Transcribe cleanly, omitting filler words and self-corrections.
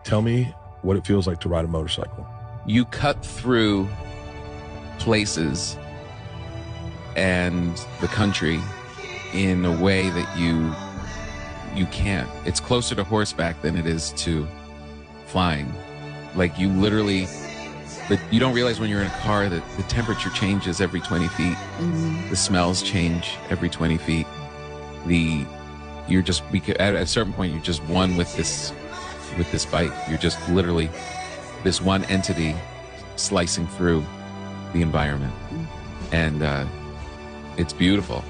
Tell me what it feels like to ride a motorcycle. You cut through places and the country in a way that you can't. It's closer to horseback than it is to flying. Like you literally, but you don't realize when you're in a car that the temperature changes every 20 feet. Mm-hmm. The smells change every 20 feet. At a certain point, you're just one with this bike. You're just literally this one entity slicing through the environment. And it's beautiful.